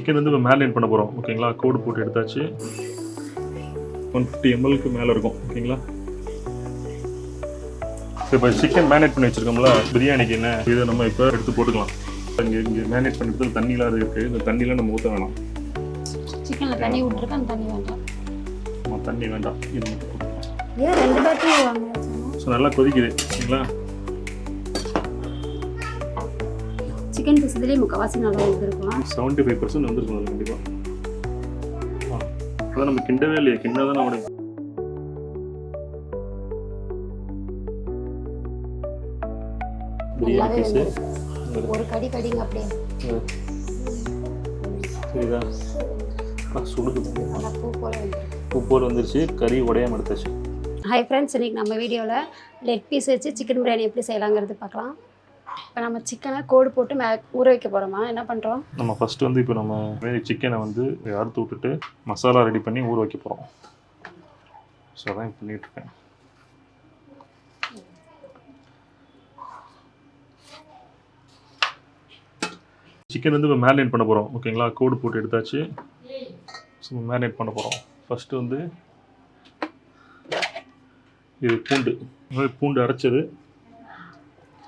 Chicken வந்து இப்போ marinate பண்ண போகிறோம் ஓகேங்களா. கோடு போட்டு எடுத்தாச்சு. 150 ml மேலே இருக்கும் ஓகேங்களா. இப்போ சிக்கன் மேரினேட் பண்ணி வச்சுருக்கோம்ல பிரியாணிக்கு என்ன இதை நம்ம இப்போ எடுத்து போட்டுக்கலாம். இங்கே மேரினேட் பண்ணிட்டு தண்ணிலாம் இருக்குது. இந்த தண்ணிலாம் நம்ம ஊற்ற வேணாம். சிக்கனில் தண்ணி விட்டுருக்கேன். அந்த தண்ணி வேண்டாம். தண்ணி வேண்டாம். இது மட்டும் போட்டுக்கலாம். ஏன் 2 பேட்டரி வாங்க? ஸோ நல்லா கொதிக்குது ஓகேங்களா. சிக்கன் பீஸ் இதுலேயே முக்கால்வாசி நல்லா வந்துருக்கலாம். 75% வந்துருக்கும் அது கண்டிப்பாக. அதான் நம்ம கிண்டவே இல்லையே. கிண்டா தான் நம்மளுடைய பிரியாணி பீஸு ஒரு கடி கடிங்க அப்படியே. சரிதா சுடுது. பூ போல் வந்துருச்சு. கறி உடையாம எடுத்தாச்சு. ஹாய் ஃப்ரெண்ட்ஸ், இன்றைக்கி நம்ம வீடியோவில் லெக் பீஸ் வச்சு சிக்கன் பிரியாணி எப்படி செய்யலாங்கிறது பார்க்கலாம். இப்போ நம்ம சிக்கனை கோடு போட்டு ஊற வைக்க போகிறோமா? என்ன பண்ணுறோம்? நம்ம ஃபஸ்ட்டு வந்து இப்போ நம்ம சிக்கனை வந்து அறுத்து விட்டுட்டு மசாலா ரெடி பண்ணி ஊற வைக்க போகிறோம். ஸோ அதான் பண்ணிகிட்ருக்கேன். சிக்கன் வந்து இப்போ மேரினேட் பண்ண போகிறோம் ஓகேங்களா. கோடு போட்டு எடுத்தாச்சு. ஸோ மேரினேட் பண்ண போகிறோம். ஃபஸ்ட்டு வந்து இது பூண்டு அரைச்சது.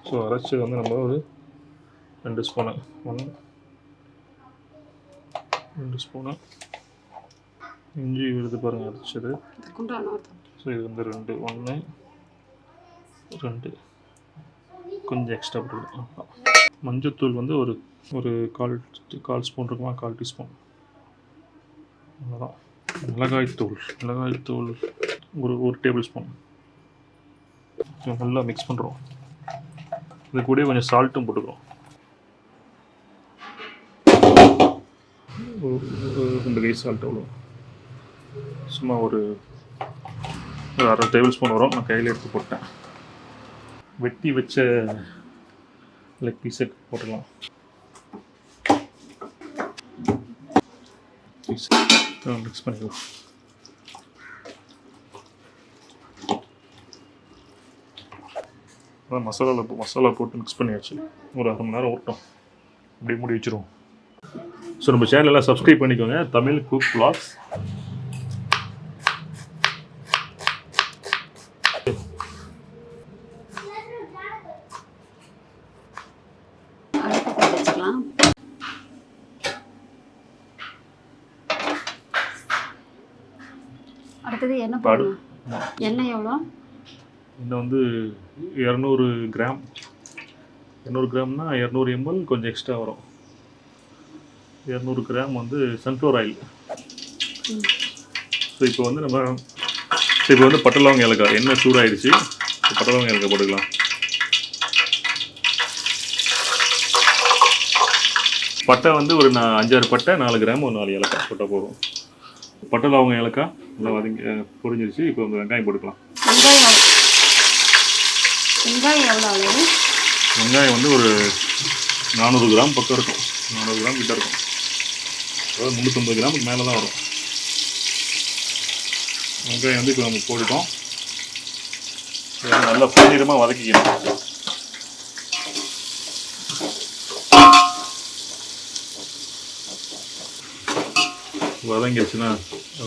ஸோ அரைச்சது வந்து நம்ம ஒரு 2 ஸ்பூனு 2 ஸ்பூனு இஞ்சி விழுது பாருங்கள் அரைச்சது. ஸோ இது வந்து 1 2 கொஞ்சம் எக்ஸ்ட்ரா போட்டுக்கலாம். மஞ்சத்தூள் வந்து ஒரு கால் ஸ்பூன் இருக்குமா, 1/4 டீஸ்பூன். அவ்வளோதான். மிளகாய்த்தூள் ஒரு டேபிள் ஸ்பூன். நல்லா மிக்ஸ் பண்ணுறோம். இது கூட கொஞ்சம் சால்ட்டும் போட்டுக்கிறோம். 2 கை சால்ட் அவ்வளோ. சும்மா ஒரு 1/2 டேபிள் ஸ்பூன் வரும். நான் கையில் எடுத்து போட்டேன். வெட்டி வச்ச லெக் பீஸை போட்டுக்கலாம். மிக்ஸ் பண்ணிக்கலாம். மசாலா போட்டு மிக்ஸ் பண்ணியாச்சு. ஒரு 1/2 மணி நேரம் ஓட்டும். அப்படியே மூடி வச்சுருவோம். ஸோ நம்ம சேனலெல்லாம் சப்ஸ்கிரைப் பண்ணிக்கோங்க. Tamil cook vlogs. அடுத்தது என்ன போடணும்? எண்ணெய் எவ்வளோ? இன்னும் வந்து 200 கிராம். 200 கிராம்னா 200 ml கொஞ்சம் எக்ஸ்ட்ரா வரும். 200 கிராம் வந்து சன்ஃப்ளவர் ஆயில். ஸோ இப்போ வந்து பட்டை லவங்க ஏலக்காய் எண்ணெய் சூடாயிடுச்சு. பட்டை லவங்க ஏலக்காய் போட்டுக்கலாம். பட்டை வந்து ஒரு 5-6 பட்டை, 4 கிராம், ஒரு 4 ஏலக்காய் போட்டால் போதும். பட்டை லவங்க ஏலக்காய் நல்லா பொரிஞ்சிருச்சு. இப்போ வந்து வெங்காயம் போட்டுக்கலாம். வெங்காயம் எவ்வளோ அளவு? வெங்காயம் வந்து ஒரு 400 கிராம் பக்கம் இருக்கும். 400 கிராம் கிட்ட இருக்கும். அதாவது 350 கிராமுக்கு மேலே தான் வரும். வெங்காயம் வந்து இப்போ நம்ம போட்டுட்டோம். நல்லா பொன்னிறமாக வதக்கிக்கணும். வதங்கிடுச்சுன்னா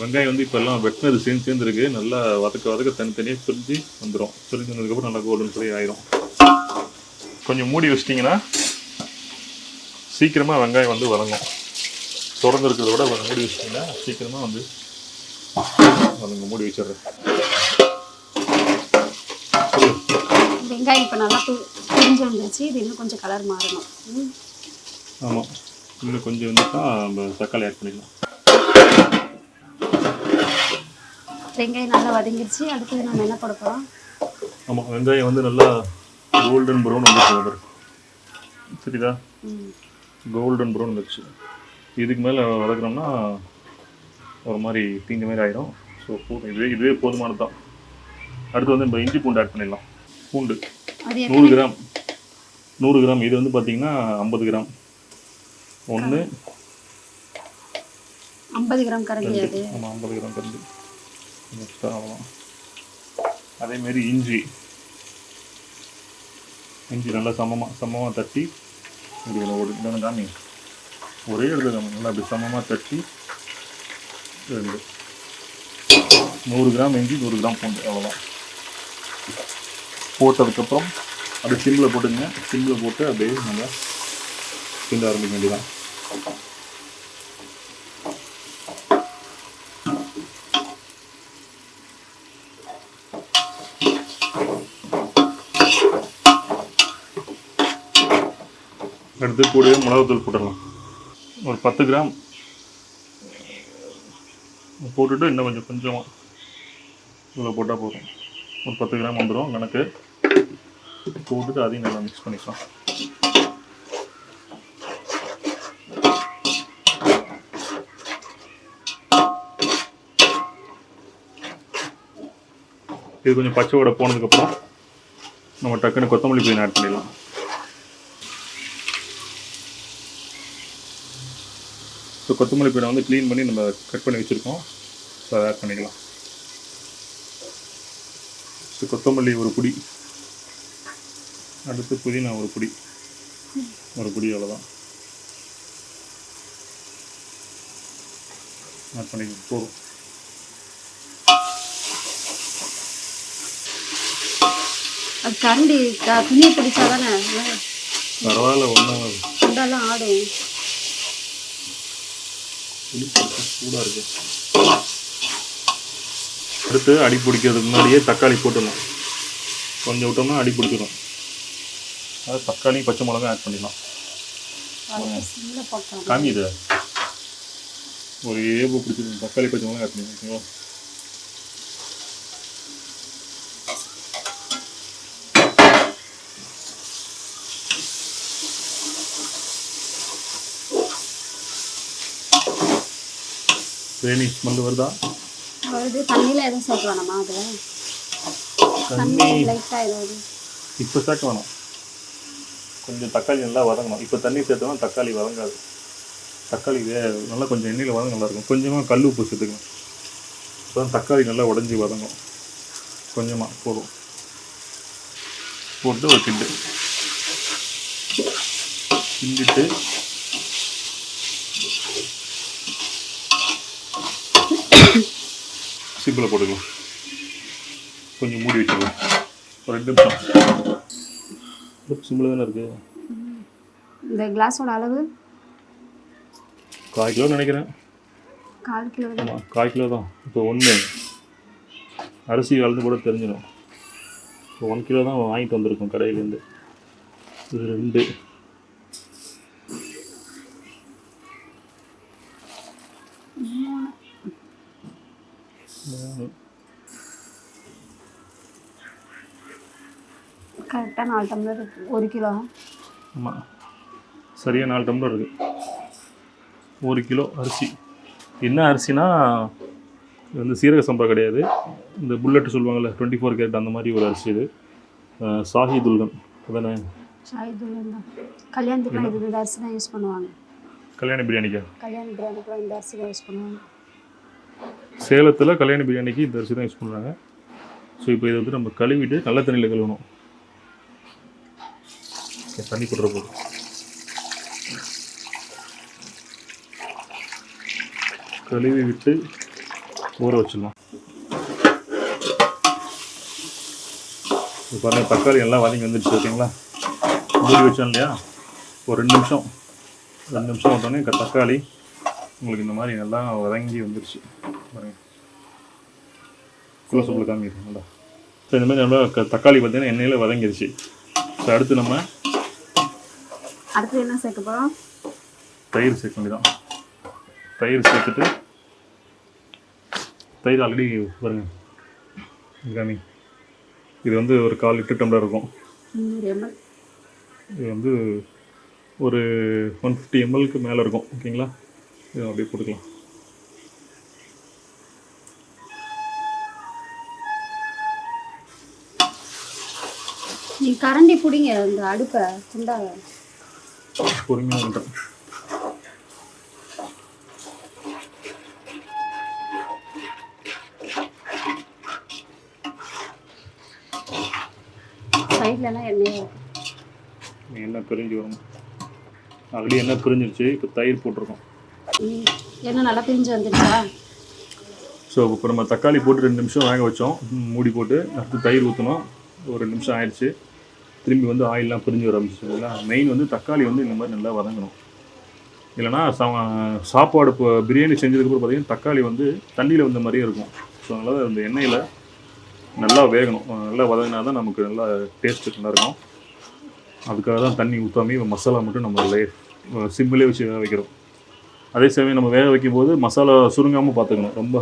வெங்காயம் வந்து இப்போ எல்லாம் வெட்டினது சேர்ந்துருக்கு. நல்லா வதக்க தனித்தனியாக பிரிஞ்சு வந்துடும். பிரிஞ்சு வந்ததுக்கப்புறம் நல்லா கோல்டன் ஃப்ரை ஆயிரும். கொஞ்சம் மூடி வச்சிட்டிங்கன்னா சீக்கிரமாக வெங்காயம் வந்து வதங்கும். தொடர்ந்து இருக்கிறத விட மூடி வச்சிட்டிங்கன்னா சீக்கிரமாக வந்து வதங்க. மூடி வச்சிடுறேன். வெங்காயம் இப்போ நல்லா பிரிஞ்சு வந்துருச்சு. இது இன்னும் கொஞ்சம் கலர் மாறணும். ஆமாம், இன்னும் கொஞ்சம் வந்துட்டா நம்ம தக்காளி ஆட் பண்ணிக்கலாம். வெங்காயம் நல்லா வதங்கிடுச்சு. அடுத்தது நம்ம என்ன போட போகிறோம்? ஆமாம், வெங்காயம் வந்து நல்லா கோல்டன் ப்ரௌன் வந்துச்சு. சரிதா? கோல்டன் ப்ரௌன் வந்துச்சு. இதுக்கு மேலே வதக்குறோம்னா ஒரு மாதிரி தீஞ்ச மாதிரி ஆகிடும். ஸோ இதுவே போதுமானது தான். அடுத்து வந்து நம்ம இஞ்சி பூண்டு ஆட் பண்ணிடலாம். பூண்டு 100 கிராம். 100 கிராம். இது வந்து பார்த்தீங்கன்னா 50 கிராம். 50 கிராம் கரண்டி. அது ஆமாம், 50 கிராம் கரண்டி எக்ஸ்ட்ரா ஆகலாம். அதேமாரி இஞ்சி நல்லா சமமாக தட்டி இப்படி காமி ஒரே இடத்துல நம்ம நல்லா அப்படி சமமாக தட்டி 2 100 கிராம் இஞ்சி 100 கிராம் பூண்டு அவ்வளோதான். போட்டதுக்கப்புறம் அப்படியே சிம்மில் போட்டுங்க. சிம்மில் போட்டு அப்படியே நல்லா கிண்ட ஆரம்பிக்க வேண்டியதான். அடுத்து கூடவே மிளகாத்தூள் போட்டுடலாம். ஒரு 10 கிராம் போட்டுட்டு இன்னும் கொஞ்சமாக இவ்வளோ போட்டால் போதும். ஒரு 10 கிராம் வந்துடும் கணக்கு. போட்டுட்டு அதையும் நல்லா மிக்ஸ் பண்ணிக்கலாம். இது கொஞ்சம் பச்சை வடை போனதுக்கப்புறம் நம்ம டக்குன்னு கொத்தமல்லி புதினா ஆட் பண்ணிடலாம். ஸோ கொத்தமல்லி புதினா வந்து க்ளீன் பண்ணி நம்ம கட் பண்ணி வச்சுருக்கோம். ஸோ அதை ஆட் பண்ணிக்கலாம். ஸோ கொத்தமல்லி ஒரு பிடி, அடுத்து புதினா ஒரு பிடி அவ்வளோதான் ஆட் பண்ணிக்கலாம். போதும். அது கரண்டி துணியை பிடிச்சா தானே பரவாயில்ல, ஒன்றும் உண்டெல்லாம் ஆடும். சூடாக இருக்கு. அடுத்து அடி பிடிக்கிறதுக்கு முன்னாடியே தக்காளி போட்டுடலாம். கொஞ்சம் விட்டோம்னா அடி பிடிச்சிடும். அது தக்காளி பச்சை மிளகா ஆட் பண்ணிடலாம். காமி இது ஒரு ஏபு பிடிச்சிடும். தக்காளி பச்சை மிளகா ஆட் பண்ணிக்கலாம். பிரியாணி ஸ்மெல் வருதா? வருது. தண்ணியில் எதுவும் சேர்க்க வேணாமா? அதில் தண்ணி லைட்டாக ஏதாவது இப்போ சேர்க்க வேணாம். கொஞ்சம் தக்காளி நல்லா வதங்கணும். இப்போ தண்ணி சேர்த்தோம்னா தக்காளி வதங்காது. தக்காளி நல்லா கொஞ்சம் எண்ணெயில் வதங்க நல்லாயிருக்கும். கொஞ்சமாக கல் உப்பு சேர்த்துக்கணும். இப்போ தான் தக்காளி நல்லா உடஞ்சி வதங்கும். கொஞ்சமாக போதும். போட்டு ஒரு கிண்டிட்டு சிம்பிளாக போட்டுக்கலாம். கொஞ்சம் மூடி வச்சுக்கலாம். ஒரு 2 நிமிஷம். சிம்பிளாக தானே இருக்குது. இந்த கிளாஸோட அளவு 1/4 கிலோ நினைக்கிறேன். 1/4 கிலோ தான். ஆமாம், 1/4 கிலோ தான். இப்போ 1 அரிசி கலந்து கூட தெரிஞ்சிடும். இப்போ 1 கிலோ தான் வாங்கிட்டு வந்திருக்கோம் கடையிலேருந்து. இது 2 கரெக்டாக 4 டம்ளர் இருக்குது. 1 கிலோ. ஆமாம், சரியாக 4 டம்ளர் இருக்குது. 1 கிலோ அரிசி. என்ன அரிசினா இது வந்து சீரக சம்பா கிடையாது. இந்த புல்லட் சொல்லுவாங்கள்ல 24 கேரட் அந்த மாதிரி ஒரு அரிசி. இது ஷாஹி துல்கன் அதானே? ஷாஹி துல்கன் தான். கல்யாணத்துக்குலாம் இது இந்த அரிசி தான் யூஸ் பண்ணுவாங்க. கல்யாண பிரியாணிக்கா? கல்யாண பிரியாணிக்குலாம் இந்த அரிசி தான் யூஸ் பண்ணுவாங்க. சேலத்தில் கல்யாண பிரியாணிக்கு இந்த அரிசி தான் யூஸ் பண்ணுறாங்க. ஸோ இப்போ இதை வந்து நம்ம கழுவிட்டு நல்ல தண்ணியில் கழுவணும். தண்ணி போடுற போது கழுவி விட்டு ஊற வச்சிடலாம். இப்போ பாருங்கள், தக்காளி எல்லாம் வதங்கி வந்துடுச்சு. ஓகேங்களா? மூடி வச்சோம் இல்லையா? ஒரு 2 நிமிஷம் விட்டோன்னே தக்காளி உங்களுக்கு இந்த மாதிரி நல்லா வதங்கி வந்துடுச்சு. பாருங்கள், குலசூப்பில் காமிக்கிறேன் நல்லா. ஸோ இந்த மாதிரி நல்லா தக்காளி பார்த்தீங்கன்னா எண்ணெயில் வதங்கிடுச்சு. ஸோ அடுத்து நம்ம என்ன சேர்க்க போகிறோம்? தயிர் சேர்க்க வேண்டியதான். தயிர் சேர்த்துட்டு தயிர் ஆல்ரெடி பாருங்கள் காமி. இது வந்து ஒரு 1/4 லிட்டர் டம்ளர் இருக்கும். இது வந்து ஒரு 150 ml மேலே இருக்கும். ஓகேங்களா? இது அப்படியே போட்டுக்கலாம். நீ கரண்டி பிடிங்க இந்த அடுப்பை குண்டாக பொறுமையாக பண்ணுறேன். சைட்லலாம் எண்ணெய் எண்ணெய் பிரிஞ்சு வரும். ஆல்ரெடி எண்ணெய் பிரிஞ்சிருச்சு. இப்போ தயிர் போட்டிருக்கோம். என்ன நல்லா பிரிஞ்சு வந்துடுச்சா? ஸோ இப்போ நம்ம தக்காளி போட்டு 2 நிமிஷம் வேக வச்சோம். மூடி போட்டு அடுத்து தயிர் ஊற்றணும். ஒரு 2 நிமிஷம் ஆயிடுச்சு. திரும்பி வந்து ஆயிலெலாம் பிரிஞ்சு வர ஆரம்பிச்சிங்களா. மெயின் வந்து தக்காளி வந்து இந்த மாதிரி நல்லா வதங்கணும். இல்லைனா சாப்பாடு இப்போ பிரியாணி செஞ்சதுக்கப்புறம் பார்த்தீங்கன்னா தக்காளி வந்து தண்ணியில் வந்த மாதிரியே இருக்கும். ஸோ அதனால் அந்த எண்ணெயில் நல்லா வேகணும். நல்லா வதங்கினா தான் நமக்கு நல்லா டேஸ்ட்டு நல்லாயிருக்கும். அதுக்காக தான் தண்ணி ஊற்றாமே மசாலா மட்டும் நம்ம சிம்பிளே வச்சு வேக வைக்கிறோம். அதே சமயம் நம்ம வேக வைக்கும்போது மசாலா சுருங்காமல் பார்த்துக்கணும். ரொம்ப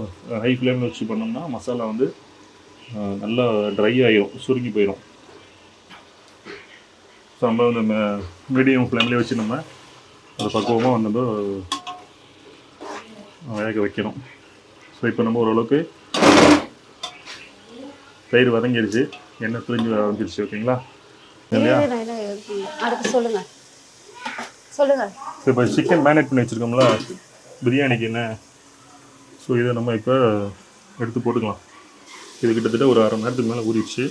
ஹை ஃப்ளேமில் வச்சு பண்ணோம்னா மசாலா வந்து நல்லா ட்ரை ஆகிடும், சுருங்கி போயிடும். ஸோ நம்ம வந்து மீடியம் ஃப்ளேம்லேயே வச்சு நம்ம அதை பக்குவமாக வந்து வேக வைக்கணும். ஸோ இப்போ நம்ம ஓரளவுக்கு தயிர் வதங்கிடுச்சு, எண்ணெய் பிரிஞ்சு ஆரம்பிச்சிருச்சு. ஓகேங்களா? இல்லையா? அடுத்து சொல்லுங்கள். ஸோ இப்போ சிக்கன் மேரினேட் பண்ணி வச்சுருக்கோம்ல பிரியாணிக்கு என்ன. ஸோ இதை நம்ம இப்போ எடுத்து போட்டுக்கலாம். இது கிட்டத்தட்ட ஒரு 1/2 மணி நேரத்துக்கு மேலே ஊறிடுச்சு.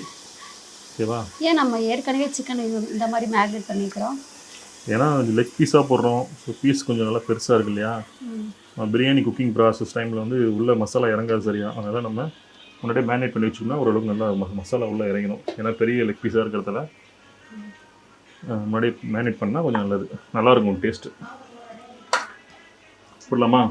ஓகேவா? ஏன் நம்ம ஏற்கனவே சிக்கன் இந்த மாதிரி மேரினேட் பண்ணிக்கிறோம்? ஏன்னா லெக் பீஸாக போடுறோம். ஸோ பீஸ் கொஞ்சம் நல்லா பெருசாக இருக்கு இல்லையா. பிரியாணி குக்கிங் ப்ராசஸ் டைமில் வந்து உள்ள மசாலா இறங்காது சரியா. அதனால் நம்ம முன்னாடியே மேரினேட் பண்ணி வச்சோம்னா ஓரளவுக்கு நல்லா மசாலா உள்ளே இறங்கணும். ஏன்னா பெரிய லெக் பீஸாக இருக்கிறதால முன்னாடியே மேரினேட் பண்ணால் கொஞ்சம் நல்லது, நல்லாயிருக்கும் டேஸ்ட்டு. போடலாமா?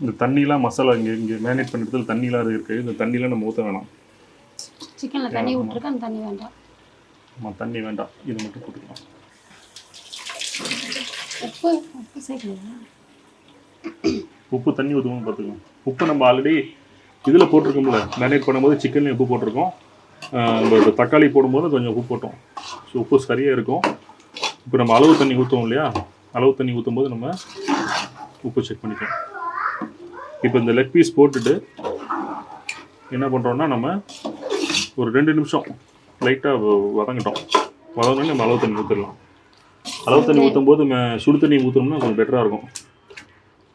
இந்த தண்ணிலாம் மசாலா இங்கே மேரினேட் பண்ணுறதுல தண்ணிலாம் இருக்குது. இந்த தண்ணிலாம் நம்ம ஊற்ற வேணாம். சிக்கனில் தண்ணி விட்டுருக்க, அந்த தண்ணி வேண்டாம். ஆமாம், தண்ணி வேண்டாம். இது மட்டும் போட்டுக்கலாம். உப்பு சேர்க்கணும். உப்பு தண்ணி ஊற்றுவோம்னு பார்த்துக்கலாம். உப்பு நம்ம ஆல்ரெடி இதில் போட்டிருக்கோம்ல, மேரினேட் பண்ணும்போது சிக்கன்லேயும் உப்பு போட்டிருக்கோம். நம்ம தக்காளி போடும்போது கொஞ்சம் உப்பு போட்டோம். ஸோ உப்பு சரியாக இருக்கும். இப்போ நம்ம அளவு தண்ணி ஊற்றுவோம் இல்லையா, அளவு தண்ணி ஊற்றும் போது நம்ம உப்பு செக் பண்ணிக்கலாம். இப்போ இந்த லெக் பீஸ் போட்டுட்டு என்ன பண்ணுறோன்னா நம்ம ஒரு 2 நிமிஷம் லைட்டாக வதங்கிட்டோம். வதங்கினோடனே நம்ம அளவு தண்ணி ஊற்றிடலாம். அளவு தண்ணி ஊற்றும் போது சுடு தண்ணி ஊற்றணும்னா கொஞ்சம் பெட்டராக இருக்கும்.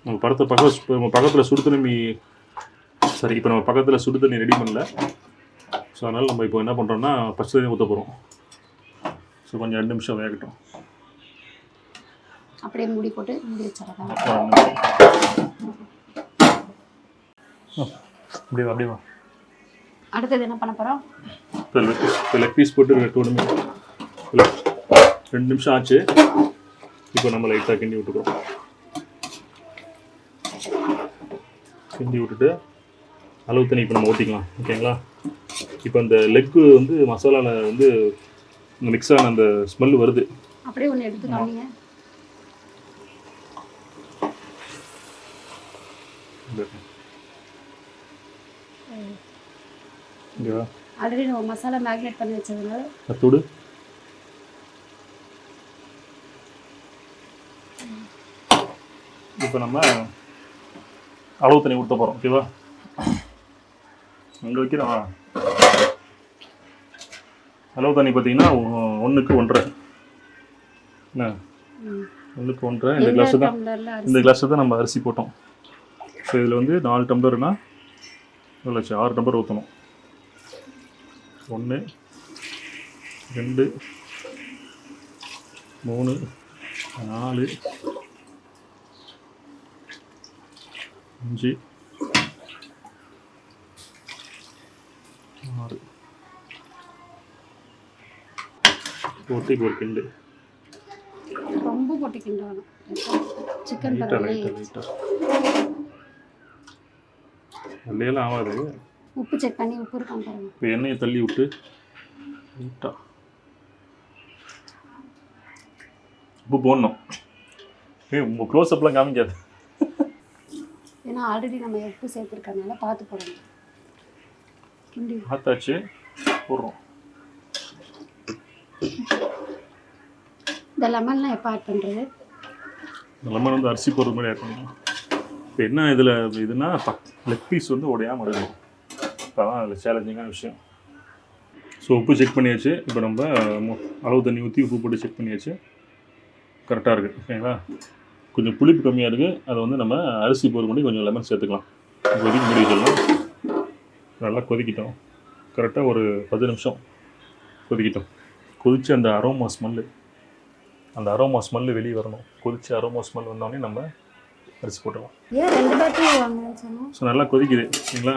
நம்ம பக்கத்தில் சுடு தண்ணி சரி, இப்போ நம்ம பக்கத்தில் சுடு தண்ணி ரெடி பண்ணல. ஸோ அதனால் நம்ம இப்போ என்ன பண்ணுறோன்னா பச்சை தண்ணி ஊற்ற போகிறோம். ஸோ கொஞ்சம் 2 நிமிஷம் வேகட்டும். அப்படியே மூடி போட்டு மூடி வச்சிடலாம். அப்படியே வா. அடுத்தது என்ன பண்ண போகிறோம்? இப்போ லெக் பீஸ் போட்டு 2 நிமிஷம் ஆச்சு. இப்போ நம்ம லைட்டாக கிண்டி விட்டுக்கிறோம். கிண்டி விட்டுட்டு அளவு தண்ணி இப்போ நம்ம ஊற்றிக்கலாம். ஓகேங்களா? இப்போ அந்த லெக்கு வந்து மசாலாவில் வந்து மிக்ஸ் ஆன அந்த ஸ்மெல் வருது. அப்படியே ஒன்று எடுத்து காமிங்க. ஆல்ரெடி நம்ம மசாலா மேரினேட் பண்ணி வச்சதுனால அத்தோடு இப்போ நம்ம அளவு தண்ணி ஊற்ற போகிறோம். ஓகேவா? அங்கே வைக்கிறோம். அளவு தண்ணி பார்த்தீங்கன்னா 1க்கு 1.5. என்ன 1க்கு 1.5. இந்த கிளாஸு தான் நம்ம அரிசி போட்டோம். ஸோ இதில் வந்து 4 டம்ளர்னா எவ்வளோ 6 டம்ளர் ஊற்றணும். 1 2 3 4 5 6 போட்டு இப்போ ஒரு கிண்டு. ரொம்ப போட்டு கிண்டணும். சிக்கன் லைட்டாக வெள்ளையெல்லாம் ஆகாது. உப்பு செக் பண்ணி உப்பு இருக்கான்னு பாருங்க. இப்போ எண்ணெயை தள்ளி விட்டு லைட்டாக உப்பு போடணும். உங்கள் க்ளோஸ்அப்லாம் காமிக்காது. ஏன்னா ஆல்ரெடி நம்ம உப்பு சேர்த்துருக்கறனால பார்த்து போடணும். கிண்டி ஆத்தாச்சு போடுறோம். இந்த லெமன்லாம் எப்போ ஆட் பண்ணுறது? லெமன் வந்து அரிசி போடுறது மாதிரி ஆட் பண்ணணும். இப்போ என்ன இதில் இதுனா லெக் பீஸ் வந்து உடையாமல் இருக்கணும். இப்போ தான் அதில் சேலஞ்சிங்கான விஷயம். ஸோ உப்பு செக் பண்ணியாச்சு. இப்போ நம்ம அளவு தண்ணி ஊற்றி உப்பு போட்டு செக் பண்ணியாச்சு. கரெக்டாக இருக்குது. ஓகேங்களா? கொஞ்சம் புளிப்பு கம்மியாக இருக்குது. அதை வந்து நம்ம அரிசி போடுற பண்ணி கொஞ்சம் லெமன் சேர்த்துக்கலாம். இப்போதைக்கு மூடி வச்சிடலாம். நல்லா கொதிக்கிட்டோம். கரெக்டாக ஒரு 10 நிமிஷம் கொதிக்கிட்டோம். கொதித்து அந்த அரோமா ஸ்மெல்லு வெளியே வரணும். கொதித்து அரோமா ஸ்மெல் வந்தோடனே நம்ம அரிசி போட்டுடலாம். ஏன் 2 பேர்த்தையும் வாங்கன்னு சொன்னோம்? ஸோ நல்லா கொதிக்குது சரிங்களா?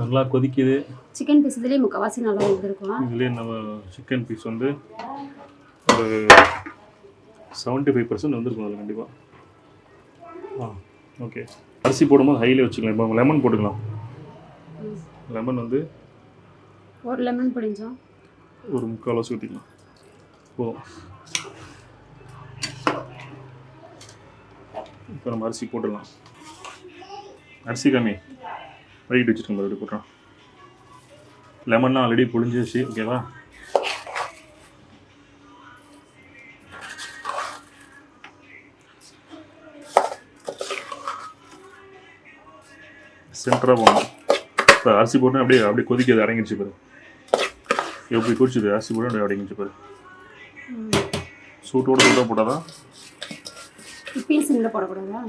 நல்லா கொதிக்குது. சிக்கன் பீஸ் இதுலேயே முக்கால்வாசி நல்லா வந்துருக்கும். இதுலேயே நம்ம சிக்கன் பீஸ் வந்து ஒரு 75% வந்திருக்கும் அதில் கண்டிப்பாக. ஓகே. அரிசி போடும்போது ஹையில் வச்சுக்கலாம். இப்போ லெமன் போட்டுக்கலாம். லெமன் வந்து ஒரு லெமன் பிடிஞ்சோம், ஒரு 3/4 அளவு ஊற்றிக்கலாம் போதும். இப்போ நம்ம அரிசி போட்டுடலாம். அரிசி கம்மி வடிகிட்டு வச்சுருக்கோம், மறுபடியும் போட்டுறோம். லெமன்னா ஆல்ரெடி புளிஞ்சிச்சு. ஓகேவா? சென்டராக போகணும். இப்போ அரிசி போட்டு அப்படியே கொதிக்கிறது அடங்கிடுச்சு பாரு. எப்படி குடிச்சுது அரிசி போட்டு அப்படியே அடங்கிடுச்சு பாரு. சூட்டோடு போட்டால் தான். இப்பயும் சிம்மில் போடக்கூடாதா?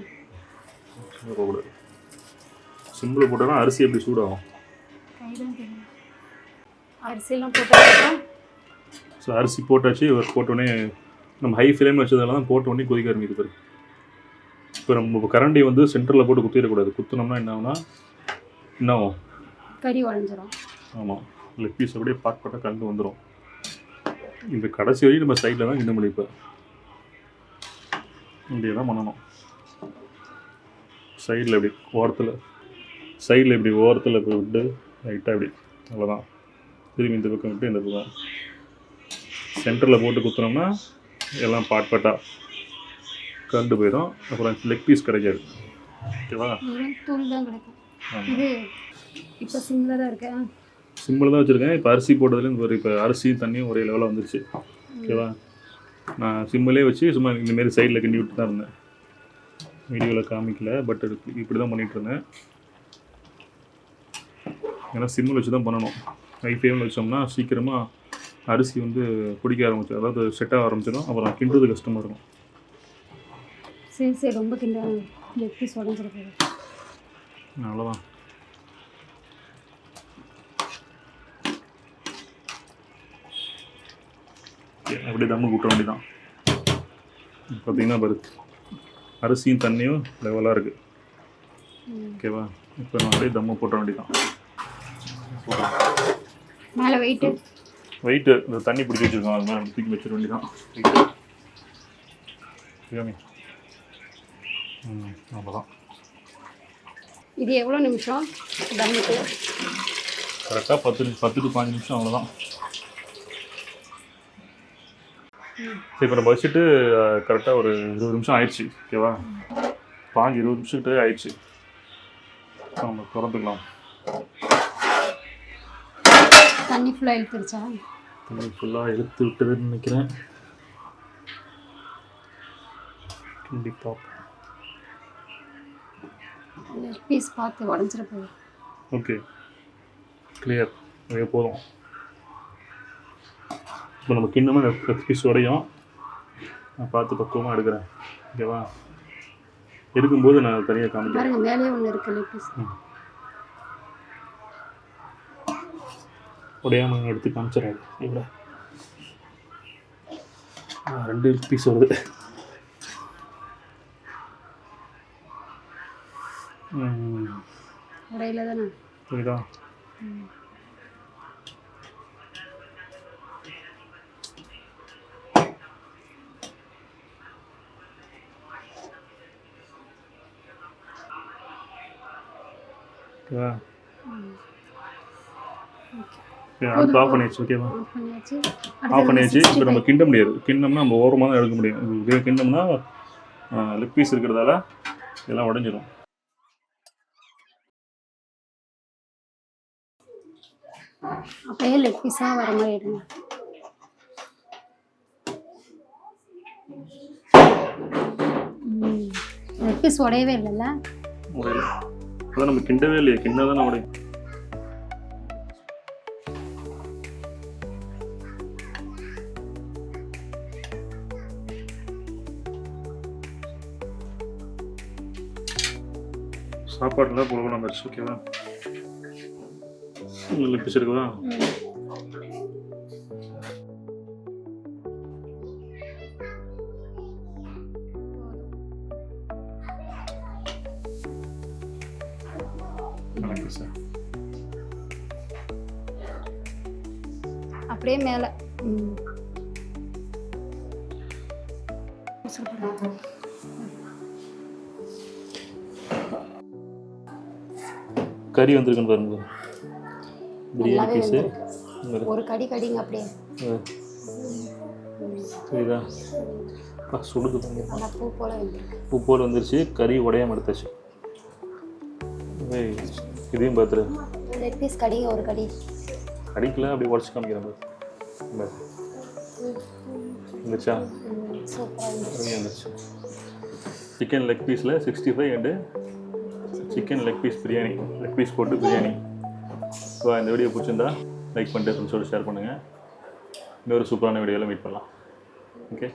போடக்கூடாது. சிம்மில் போட்டால் அரிசி எப்படி சூடாகும். அரிசியெல்லாம் போட்டால் ஸோ அரிசி போட்டாச்சு. போட்டோடனே நம்ம ஹை ஃப்ளேம் வச்சதால தான் போட்டோடனே கொதிக்க ஆரம்பிக்குது பாரு. இப்போ நம்ம கரண்டி வந்து சென்டரில் போட்டு குத்திடக்கூடாது. குத்துனோம்னா என்ன ஆகும்னா என்ன ஆகும்? கறி உடஞ்சிரும். ஆமாம், லெக் பீஸ் அப்படியே பார்க்க கலந்து வந்துடும். இந்த கடைசி வரையும் நம்ம சைடில் தான் கிண்ட முடியும். இப்போ இப்படியே தான் பண்ணணும். சைடில் இப்படி ஓரத்தில் இப்படி விட்டு லைட்டாக இப்படி அவ்வளோதான். திரும்பி இந்த பக்கம் விட்டு இந்த பக்கம் சென்டரில் போட்டு குத்துனோம்னா எல்லாம் பாட்டாக கண்டு போயிடும். அப்புறம் லெக் பீஸ் கிடைக்காது. ஓகேவா? தூள் தான் கிடைக்கும். இது இப்போ சிம்மில் தான் இருக்கேன். சிம்மில் தான் வச்சுருக்கேன். இப்போ அரிசி போட்டதுலேருந்து இப்போ அரிசியும் தண்ணியும் ஒரே லெவலில் வந்துருச்சு. ஓகேவா? நான் சிம்மிலே வச்சு சும்மா இந்தமாரி சைடில் கிண்டி விட்டு தான் இருந்தேன். வீடியோவில் காமிக்கல, பட் இப்படி தான் பண்ணிகிட்டு இருந்தேன். ஏன்னா சிம்மில் வச்சு தான் பண்ணணும். ஹை ஃப்ளேமில் வச்சோம்னா சீக்கிரமாக அரிசி வந்து பிடிக்க ஆரம்பிச்சிடும், அதாவது செட் ஆக ஆரம்பிச்சிடும். அப்புறம் கிண்டுறது கஷ்டமாக இருக்கும். சரி ரொம்ப கிண்ட லெக் பீஸ் உடஞ்சிருக்கு. அவ்வளோதான். அப்படியே தம்மு கூட்ட வேண்டியதான். பார்த்தீங்கன்னா பாரு, அரிசியும் தண்ணியும் லெவலாக இருக்குது. ஓகேவா? இப்போ நம்ம அப்படியே தம்மு போட்ட வேண்டியதான். மேலே வெயிட்டு இந்த தண்ணி பிடிச்சி வச்சுருக்கோம், அது மாதிரி தூக்கி வச்சிட வேண்டியதான். அவ்வளோதான். இது எவ்வளோ நிமிஷம் தம்முக்கு? கரெக்டாக 10 to 15 நிமிஷம். அவ்வளோதான். இப்போ நம்ம வச்சுட்டு கரெக்டாக ஒரு 20 நிமிஷம் ஆயிடுச்சு. ஓகேவா? 20 நிமிஷத்துக்கு ஆயிடுச்சு. நம்ம திறந்துக்கலாம். தண்ணி ஃபுல்லாக இழுத்துருச்சா? தண்ணி ஃபுல்லாக இழுத்து விட்டுதுன்னு நினைக்கிறேன். கண்டிப்பாக லெக் பீஸ் பார்த்து உடஞ்சிட போகுது. Okay, clear. அதே போதும். இப்போ நம்ம கிண்ணமாக லெக் பீஸ் உடையும். நான் பார்த்து பக்குவமாக எடுக்கிறேன். ஓகேவா? எடுக்கும்போது நான் தனியாக காமிக்கிறேன். பாருங்க, மேலே ஒன்று இருக்குது லெக் பீஸ். உடையாமல் எடுத்து காமிச்சிடறாரு. இவ்வளோ 2 பீஸ் வருது. உடையில தானே புரியுதா? ஓகேவா? அடுத்து ஆஃப் பண்ணியாச்சு. ஓகேவா? ஆஃப் பண்ணியாச்சு. இப்போ நம்ம கிண்ட முடியாது. கிண்ணம்னா நம்ம ஓரமாக தான் எடுக்க முடியும். கிண்ணம்னா லெக் பீஸ் இருக்கிறதால எல்லாம் உடஞ்சிடும். அப்பயே லெக் பீஸாக வர மாதிரி எடுங்க. லெக் பீஸ் உடையவே இல்லைல்ல? உடையல. அதான் நம்ம கிண்டவே இல்லையே. கிண்டா தானே உடையும். சாப்பாட்டில் தான் புழுவல் வந்துருச்சு. ஓகேவா? லெக் பீஸ் இருக்குதா? அப்படியே மேலே கறி வந்திருக்குன்னு பாருங்க. பிரியாணி நல்லாவே பீஸு வந்திருக்கு. ஒரு கடி கடிங்க அப்படியே. சரிதா? சுடுது பாருங்க. நல்லா பூ போல வந்துருக்கு. பூ போல் வந்துருச்சு. கறி உடையாம எடுத்தாச்சு. இதையும் பார்த்துரு. லெக் பீஸ் கடிங்க ஒரு கடி. கடிக்கல, அப்படி உடச்சி காமிக்கிறேன் பாரு. வந்துருச்சா? சூப்பராக வந்துருச்சு. சிக்கன் லெக் பீஸில் 65 and chicken leg piece biryani, leg piece போட்டு பிரியாணி. ஸோ இந்த வீடியோ பிடிச்சிருந்தா லைக் பண்ணிட்டு ஃப்ரெண்ட்ஸோடு ஷேர் பண்ணுங்கள். இன்னொரு சூப்பரான வீடியோவில் மீட் பண்ணலாம். ஓகே.